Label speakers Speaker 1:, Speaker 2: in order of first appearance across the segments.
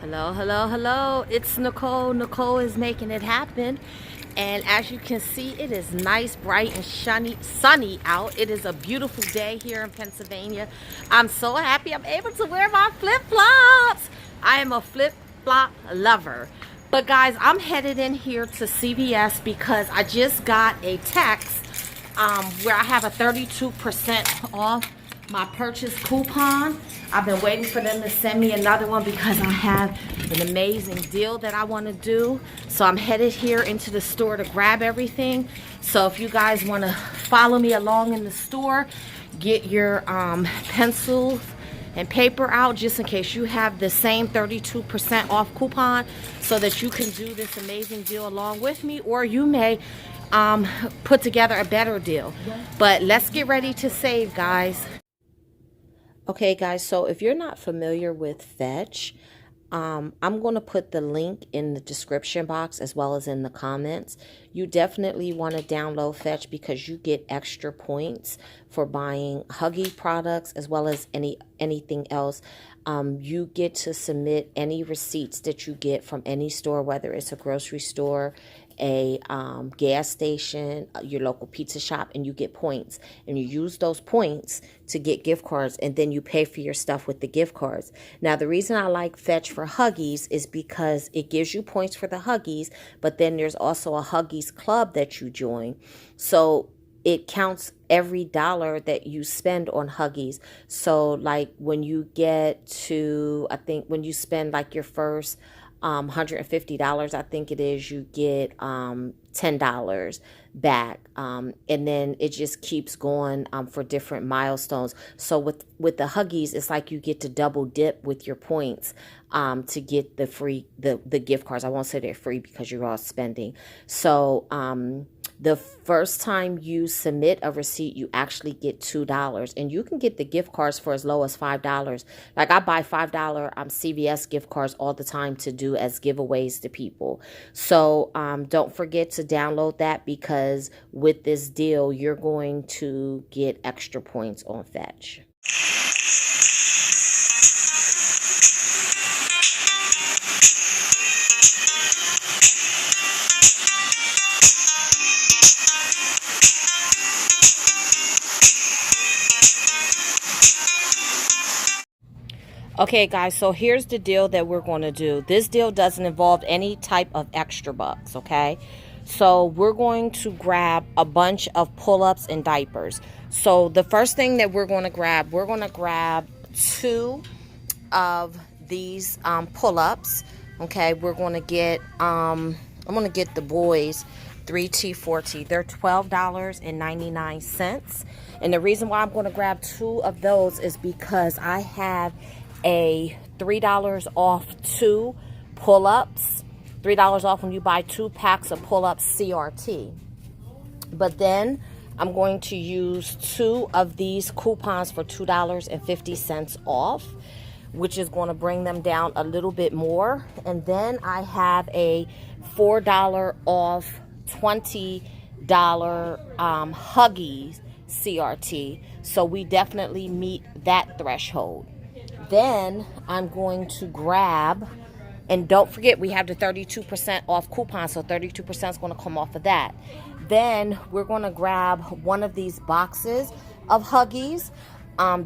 Speaker 1: Hello, hello, hello. It's Nicole. Nicole is making it happen. And as you can see, it is nice, bright, and sunny out. It is a beautiful day here in Pennsylvania. I'm so happy I'm able to wear my flip-flops. I am a flip-flop lover. But guys, I'm headed in here to CVS because I just got a text where I have a 32% off my purchase coupon. I've been waiting for them to send me another one because I have an amazing deal that I want to do. So I'm headed here into the store to grab everything. So if you guys want to follow me along in the store, get your pencils and paper out just in case you have the same 32% off coupon so that you can do this amazing deal along with me, or you may put together a better deal. But let's get ready to save, guys. Okay, guys, so if you're not familiar with Fetch, I'm going to put the link in the description box as well as in the comments. You definitely want to download Fetch because you get extra points for buying Huggy products as well as anything else. You get to submit any receipts that you get from any store, whether it's a grocery store, a gas station, your local pizza shop, and you get points. And you use those points to get gift cards, and then you pay for your stuff with the gift cards. Now, the reason I like Fetch for Huggies is because it gives you points for the Huggies, but then there's also a Huggies club that you join. So it counts every dollar that you spend on Huggies. So like when you get to, I think when you spend like your first $150, I think it is, you get $10 back, and then it just keeps going for different milestones. So with the Huggies, it's like you get to double dip with your points to get the free the gift cards. I won't say they're free because you're all spending. So the first time you submit a receipt, you actually get $2, and you can get the gift cards for as low as $5. Like I buy $5 CVS gift cards all the time to do as giveaways to people. So don't forget to download that because with this deal, you're going to get extra points on Fetch. Okay, guys, so here's the deal that we're going to do. This deal doesn't involve any type of extra bucks, okay? So we're going to grab a bunch of pull-ups and diapers. So the first thing that we're going to grab 2 of these pull-ups, okay? We're going to get, I'm going to get the boys 3T, 4T. They're $12.99. And the reason why I'm going to grab 2 of those is because I have a $3 off 2 pull-ups. $3 off when you buy 2 packs of pull-ups CRT. But then I'm going to use 2 of these coupons for $2.50 off, which is going to bring them down a little bit more. And then I have a $4 off $20 Huggies CRT. So we definitely meet that threshold. Then I'm going to grab, and don't forget we have the 32% off coupon, so 32% is going to come off of that. Then we're going to grab one of these boxes of Huggies.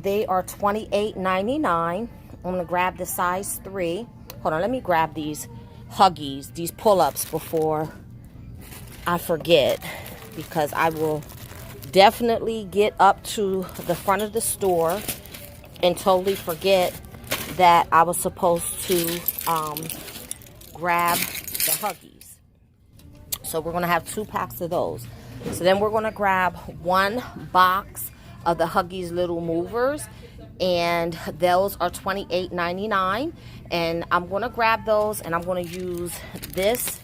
Speaker 1: They are $28.99. I'm going to grab the size 3. Hold on, let me grab these Huggies, these pull-ups before I forget, because I will definitely get up to the front of the store and totally forget that I was supposed to grab the Huggies. So we're going to have 2 packs of those. So then we're going to grab 1 box of the Huggies Little Movers, and those are $28.99. And I'm going to grab those, and I'm going to use this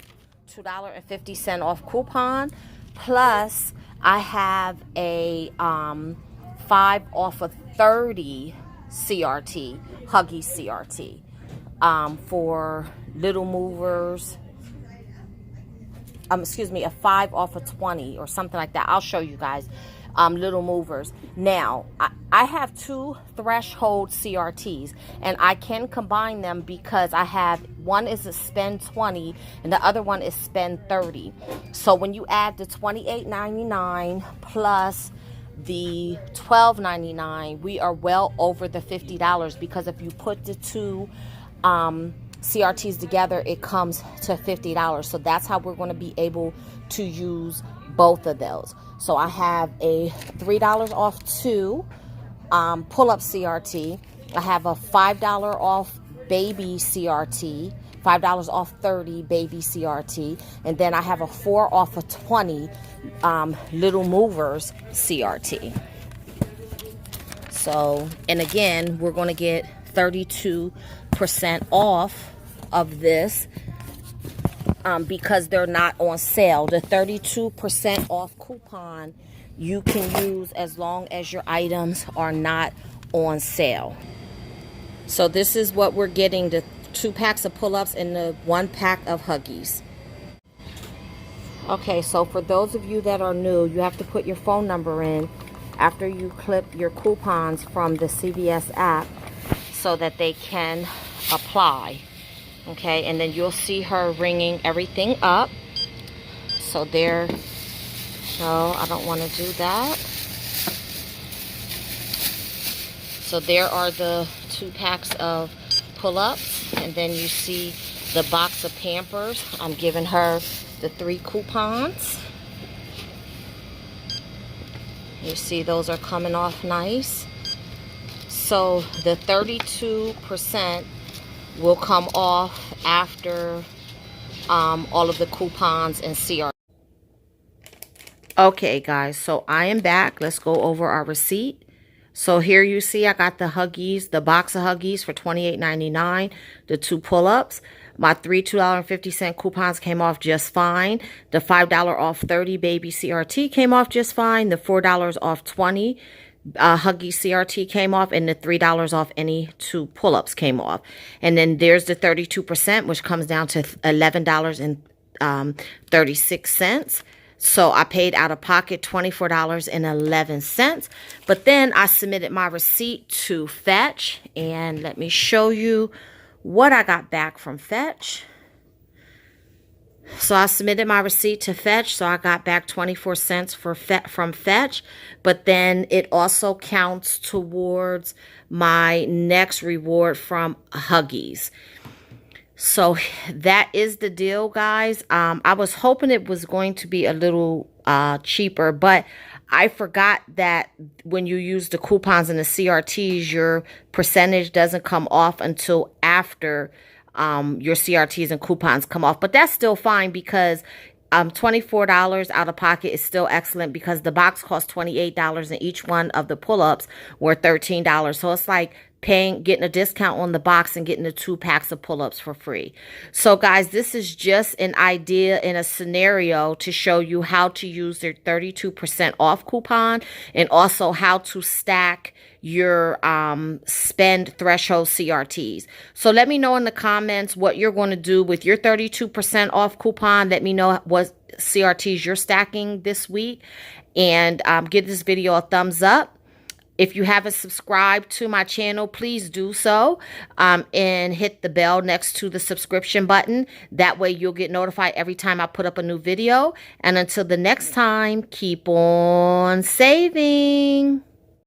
Speaker 1: $2.50 off coupon, plus I have a 5 off of 30 CRT, Huggies CRT, for Little Movers. Excuse me, a 5 off of 20 or something like that. I'll show you guys. little movers. Now, I have two threshold CRTs, and I can combine them because I have, one is a spend 20 and the other one is spend 30. So when you add the $28.99 plus the $12.99, we are well over the $50, because if you put the two CRTs together, it comes to $50. So that's how we're going to be able to use both of those. So I have a $3 off two pull-up CRT. I have a $5 off baby CRT, $5 off 30 baby CRT, and then I have a 4 off of 20 little movers CRT. So, and again, we're going to get 32% off of this because they're not on sale. The 32% off coupon you can use as long as your items are not on sale. So this is what we're getting, the 2 packs of pull-ups and the 1 pack of Huggies. Okay, so for those of you that are new, you have to put your phone number in after you clip your coupons from the CVS app so that they can apply. Okay, and then you'll see her ringing everything up. So there, no, I don't want to do that. So there are the 2 packs of pull-ups, and then you see the box of Pampers. I'm giving her the 3 coupons. You see those are coming off nice. So the 32% will come off after all of the coupons and CR. Okay guys, so I am back. Let's go over our receipt. So here you see I got the Huggies, the box of Huggies for $28.99, the 2 pull-ups. My 3 $2.50 coupons came off just fine. The $5 off 30 baby CRT came off just fine. The $4 off 20 Huggies CRT came off, and the $3 off any 2 pull-ups came off. And then there's the 32%, which comes down to $11.36. So I paid out of pocket $24.11. But then I submitted my receipt to Fetch, and let me show you what I got back from Fetch. So I submitted my receipt to Fetch, so I got back 24 cents from Fetch, but then it also counts towards my next reward from Huggies. So that is the deal, guys. I was hoping it was going to be a little cheaper, but I forgot that when you use the coupons and the CRTs, your percentage doesn't come off until after your CRTs and coupons come off. But that's still fine because $24 out of pocket is still excellent because the box costs $28 and each one of the pull-ups were $13. So it's like getting a discount on the box and getting the 2 packs of pull-ups for free. So guys, this is just an idea in a scenario to show you how to use their 32% off coupon and also how to stack your spend threshold CRTs. So let me know in the comments what you're going to do with your 32% off coupon. Let me know what CRTs you're stacking this week, and give this video a thumbs up. If you haven't subscribed to my channel, please do so, and hit the bell next to the subscription button. That way you'll get notified every time I put up a new video. And until the next time, keep on saving.